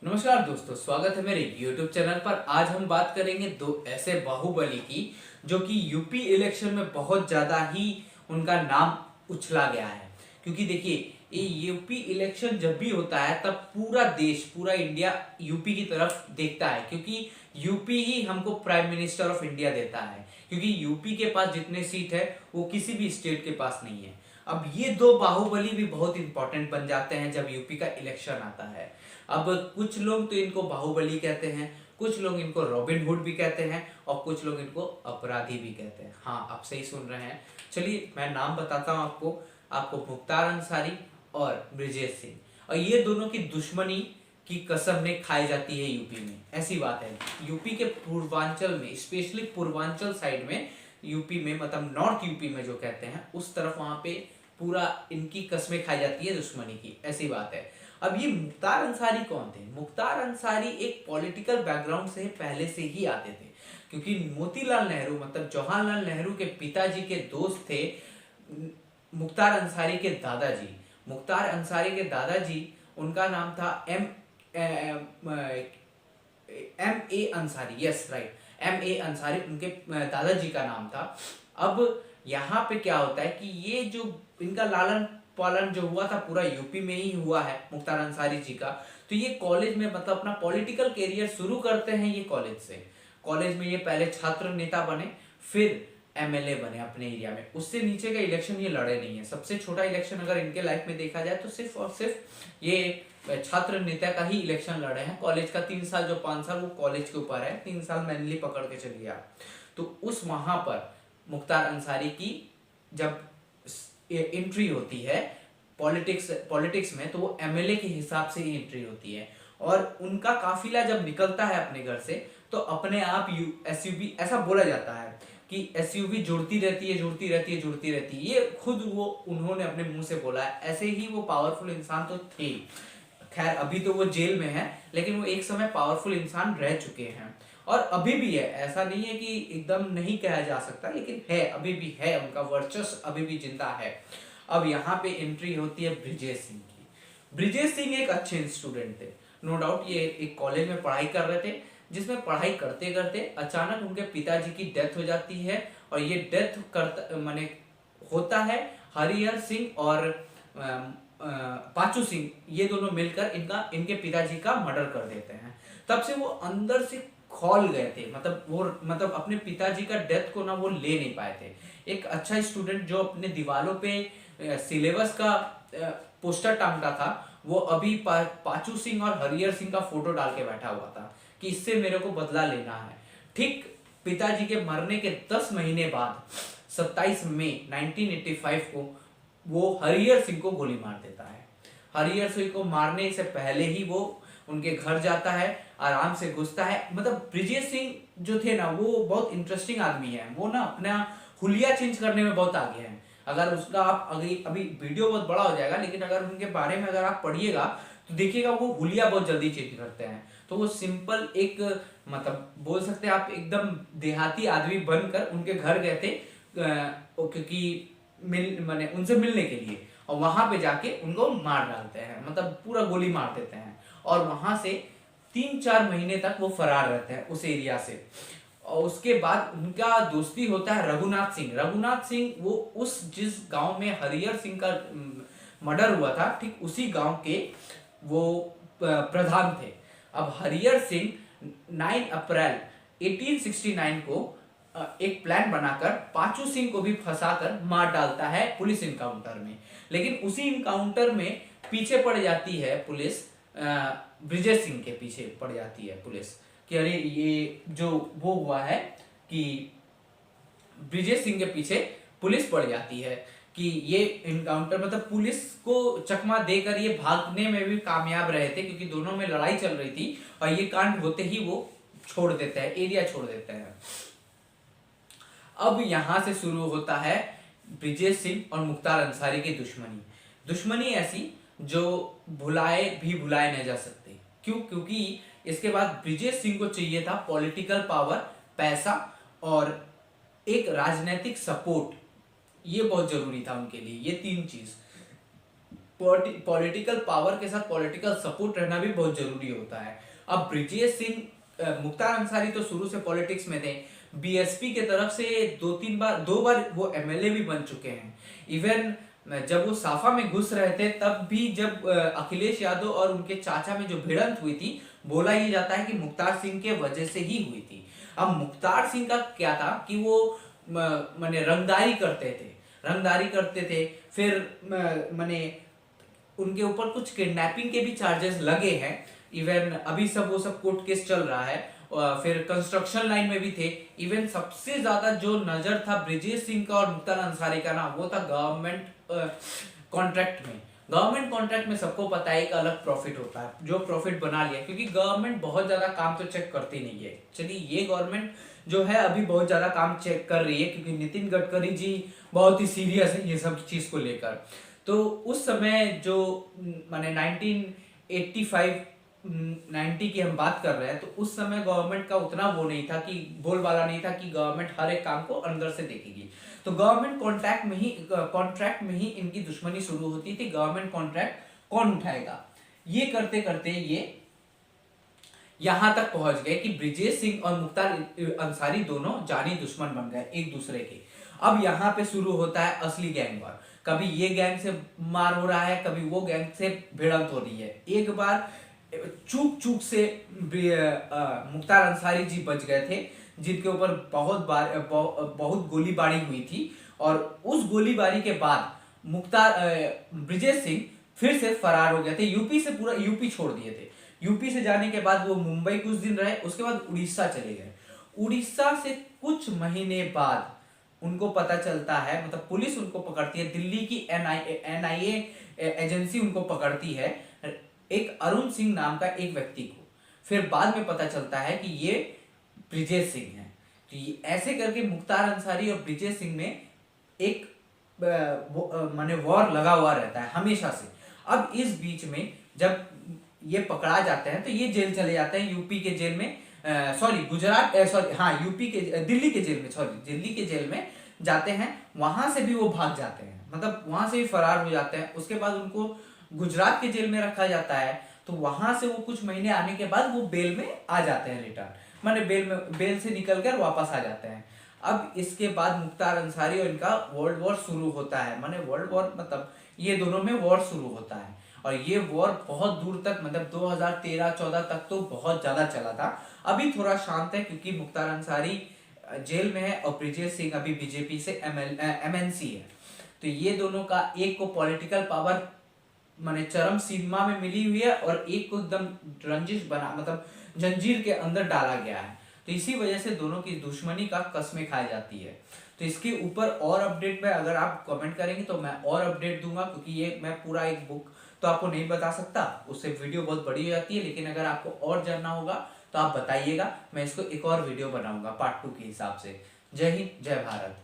नमस्कार दोस्तों, स्वागत है मेरे YouTube चैनल पर। आज हम बात करेंगे दो ऐसे बाहुबली की जो कि यूपी इलेक्शन में बहुत ज़्यादा ही उनका नाम उछला गया है। क्योंकि देखिए, ये यूपी इलेक्शन जब भी होता है तब पूरा देश, पूरा इंडिया यूपी की तरफ देखता है, क्योंकि यूपी ही हमको प्राइम मिनिस्टर ऑफ इंडिया देता है। क्योंकि यूपी के पास जितने सीट है वो किसी भी स्टेट के पास नहीं है। अब ये दो बाहुबली भी बहुत इंपॉर्टेंट बन जाते हैं जब यूपी का इलेक्शन आता है। अब कुछ लोग तो इनको बाहुबली कहते हैं, कुछ लोग इनको रॉबिन हुड भी कहते हैं और कुछ लोग इनको अपराधी भी कहते हैं। हाँ, आप सही सुन रहे हैं। चलिए मैं नाम बताता हूँ आपको। आपको मुख्तार अंसारी और ब्रिजेश सिंह, और ये दोनों की दुश्मनी की कसम ने खाई जाती है यूपी में। ऐसी बात है, यूपी के पूर्वांचल में, स्पेशली पूर्वांचल साइड में, यूपी में मतलब नॉर्थ यूपी में जो कहते हैं उस तरफ, वहां पे पूरा इनकी कस्में खाई जाती है दुश्मनी की। ऐसी बात है। अब ये मुख्तार अंसारी कौन थे? मुख्तार अंसारी एक पॉलिटिकल बैकग्राउंड से पहले से ही आते थे, क्योंकि मोतीलाल नेहरू मतलब जवाहरलाल नेहरू के पिताजी के दोस्त थे मुख्तार अंसारी के दादाजी। मुख्तार अंसारी के दादाजी, उनका नाम था M A Ansari. Yes, right, M A Ansari उनके दादाजी का नाम था। अब यहाँ पे क्या होता है कि ये जो इनका लालन पालन जो हुआ था पूरा यूपी में ही हुआ है मुख्तार अंसारी जी का। तो ये कॉलेज में मतलब अपना पॉलिटिकल कैरियर शुरू करते हैं ये कॉलेज से। कॉलेज में ये पहले छात्र नेता बने, फिर एमएलए बने अपने एरिया में। उससे नीचे का इलेक्शन ये लड़े नहीं है। सबसे छोटा इलेक्शन अगर इनके लाइफ में देखा जाए तो सिर्फ और सिर्फ ये छात्र नेता का ही इलेक्शन लड़े हैं। कॉलेज का 3 साल, जो 5 साल वो कॉलेज के ऊपर है, 3 साल मैनली पकड़ के चलिए आप। तो उस वहां पर मुख्तार अंसारी की जब एंट्री होती है पॉलिटिक्स में, तो वो एमएलए के हिसाब से ही एंट्री होती है। और उनका काफिला जब निकलता है अपने घर से तो अपने आप एसयूवी, ऐसा बोला जाता है कि एसयूवी जुड़ती रहती है, जुड़ती रहती है, जुड़ती रहती है। ये खुद वो उन्होंने अपने मुंह से बोला है। ऐसे ही वो पावरफुल इंसान तो थे। खैर अभी तो वो जेल में है, लेकिन वो एक समय पावरफुल इंसान रह चुके हैं और अभी भी है। ऐसा नहीं है कि एकदम नहीं कहा जा सकता, लेकिन है, अभी भी है, उनका वर्चस्व अभी भी जिंदा है। अब यहाँ पे एंट्री होती है ब्रिजेश सिंह की। ब्रिजेश सिंह एक अच्छे स्टूडेंट थे, नो डाउट। ये एक कॉलेज में पढ़ाई कर रहे थे, जिसमें पढ़ाई करते करते अचानक उनके पिताजी की डेथ हो जाती है। और ये डेथ करता माने होता है हरिहर सिंह और पाचू सिंह, ये दोनों मिलकर इनके पिताजी का मर्डर कर देते हैं। तब से वो अंदर से खौल गए थे, मतलब अपने पिताजी का डेथ को ना वो ले नहीं पाए थे। एक अच्छा स्टूडेंट जो अपने दीवारों पे सिलेबस का पोस्टर टांगता था, वो अभी पाचू सिंह और हरिहर सिंह का फोटो डाल के बैठा हुआ था कि इससे मेरे को बदला लेना है। ठीक पिताजी के मरने के 10 महीने बाद 27 मई 1985 को वो हरिहर सिंह को गोली मार देता है। हरिहर सिंह को मारने से पहले ही वो उनके घर जाता है, आराम से घुसता है। मतलब ब्रिजेश सिंह जो थे ना, वो बहुत इंटरेस्टिंग आदमी है। वो ना अपना हुलिया चेंज करने में बहुत आगे हैं। अगर उसका आप अभी वीडियो बहुत बड़ा हो जाएगा, लेकिन अगर उनके बारे में अगर आप पढ़िएगा तो देखिएगा वो हुलिया बहुत जल्दी चेंज करते हैं। तो वो सिंपल एक, मतलब बोल सकते हैं आप, एकदम देहाती आदमी बनकर उनके घर गए थे क्योंकि माने उनसे मिलने के लिए, और वहां पे जाके उनको मार डालते हैं, मतलब पूरा गोली मार देते हैं। और वहां से 3-4 महीने तक वो फरार रहते हैं उस एरिया से। और उसके बाद उनका दोस्ती होता है रघुनाथ सिंह। रघुनाथ सिंह वो उस जिस गांव में हरिहर सिंह का मर्डर हुआ था, ठीक उसी गांव के वो प्रधान थे। अब हरिहर सिंह 9 अप्रैल 1869 को एक प्लान बनाकर पाचू सिंह को भी फंसाकर मार डालता है पुलिस इनकाउंटर में। लेकिन उसी इनकाउंटर में पीछे पड़ जाती है पुलिस, ब्रिजेश सिंह के पीछे पड़ जाती है पुलिस कि अरे ये जो वो हुआ है कि ब्रिजेश सिंह के पीछे पुलिस पड़ जाती है कि ये इनकाउंटर, मतलब पुलिस को चकमा देकर ये भागने में भी कामयाब रहे थे, क्योंकि दोनों में लड़ाई चल रही थी। और ये कांड होते ही वो छोड़ देते हैं, एरिया छोड़ देते हैं। अब यहां से शुरू होता है ब्रिजेश सिंह और मुख्तार अंसारी की दुश्मनी। दुश्मनी ऐसी जो भुलाए नहीं जा सकते। क्यों? क्योंकि इसके बाद ब्रिजेश सिंह को चाहिए था पॉलिटिकल पावर, पैसा और एक राजनीतिक सपोर्ट। ये बहुत जरूरी था उनके लिए, ये 3 चीज। पॉलिटिकल पावर के साथ पॉलिटिकल सपोर्ट रहना भी बहुत जरूरी होता है। अब ब्रिजेश सिंह, मुख्तार अंसारी तो शुरू से पॉलिटिक्स में थे, बीएसपी के तरफ से दो बार वो एमएलए भी बन चुके हैं। इवन जब वो साफा में घुस रहे थे तब भी जब अखिलेश यादव और उनके चाचा में जो भिड़ंत हुई थी, बोला ये जाता है कि मुख्तार सिंह के वजह से ही हुई थी। अब मुख्तार सिंह का क्या था कि वो माने रंगदारी करते थे, फिर माने उनके ऊपर कुछ किडनैपिंग के भी चार्जेस लगे हैं। इवन अभी वो सब कोर्ट केस चल रहा है। और फिर कंस्ट्रक्शन लाइन में भी थे। इवन सबसे ज्यादा जो नजर था ब्रिजेश सिंह का और मुख्तार अंसारी का ना, वो था गवर्नमेंट कॉन्ट्रैक्ट में। गवर्नमेंट कॉन्ट्रैक्ट में सबको पता है एक अलग प्रॉफिट होता है, जो प्रॉफिट बना लिया, क्योंकि गवर्नमेंट बहुत ज्यादा काम तो चेक करती नहीं है। चलिए, ये गवर्नमेंट जो है अभी बहुत ज्यादा काम चेक कर रही है, क्योंकि नितिन गडकरी जी बहुत ही सीरियस है ये सब चीज को लेकर। तो उस समय जो माने 1985 90 की हम बात कर रहे हैं, तो उस समय गवर्नमेंट का उतना वो नहीं था, कि बोलबाला नहीं था कि गवर्नमेंट हर एक काम को अंदर से देखेगी। तो गवर्नमेंट कॉन्ट्रैक्ट में ही इनकी दुश्मनी शुरू होती थी। गवर्नमेंट कॉन्ट्रैक्ट कौन उठाएगा, ये करते करते ये यहां तक पहुंच गए कि ब्रिजेश सिंह और मुख्तार अंसारी दोनों जानी दुश्मन बन गए एक दूसरे के। अब यहाँ पे शुरू होता है असली गैंग वॉर। कभी ये गैंग से मार हो रहा है, कभी वो गैंग से भिड़ंत हो रही है। एक बार चूक से मुख्तार अंसारी जी बच गए थे, जिनके ऊपर बहुत गोलीबारी हुई थी। और उस गोलीबारी के बाद ब्रिजेश सिंह फिर से फरार हो गए थे। यूपी से पूरा यूपी छोड़ दिए थे। यूपी से जाने के बाद वो मुंबई कुछ दिन रहे, उसके बाद उड़ीसा चले गए। उड़ीसा से कुछ महीने बाद उनको पता चलता है, मतलब पुलिस उनको पकड़ती है, दिल्ली की एनआईए एजेंसी उनको पकड़ती है एक अरुण सिंह नाम का एक व्यक्ति को। फिर बाद में पता चलता है कि ये ब्रिजेश सिंह है। तो ये ऐसे करके मुख्तार अंसारी और ब्रिजेश सिंह में एक माने वॉर लगा हुआ रहता है हमेशा से। अब इस बीच में जब ये पकड़ा जाते हैं तो ये जेल चले जाते हैं, यूपी के जेल में, दिल्ली के जेल में जाते हैं। वहां से भी वो भाग जाते हैं, मतलब वहां से भी फरार हो जाते हैं। उसके बाद उनको गुजरात के जेल में रखा जाता है। तो वहां से वो कुछ महीने आने के बाद वो बेल में आ जाते हैं, रिटर्न माने बेल से निकल कर वापस आ जाते हैं। अब इसके बाद मुख्तार अंसारी और इनका वर्ल्ड वॉर शुरू होता है। माने वर्ल्ड वॉर मतलब ये दोनों में वॉर शुरू होता है। और ये वॉर बहुत दूर तक, मतलब 2013-14 तक तो बहुत ज्यादा चला था। अभी थोड़ा शांत है, क्योंकि मुख्तार अंसारी जेल में है और ब्रिजेश सिंह अभी बीजेपी से एमएनसी है। तो ये दोनों का एक को पॉलिटिकल पावर माने चरम सीमा में मिली हुई है, और एक को एकदम रंजिश बना, मतलब जंजीर के अंदर डाला गया है। तो इसी वजह से दोनों की दुश्मनी का कसमें खाई जाती है। तो इसके ऊपर और अपडेट में अगर आप कमेंट करेंगे तो मैं और अपडेट दूंगा, क्योंकि ये मैं पूरा एक बुक तो आपको नहीं बता सकता, उससे वीडियो बहुत बड़ी हो जाती है। लेकिन अगर आपको और जानना होगा तो आप बताइएगा, मैं इसको एक और वीडियो बनाऊंगा पार्ट 2 के हिसाब से। जय हिंद, जय भारत।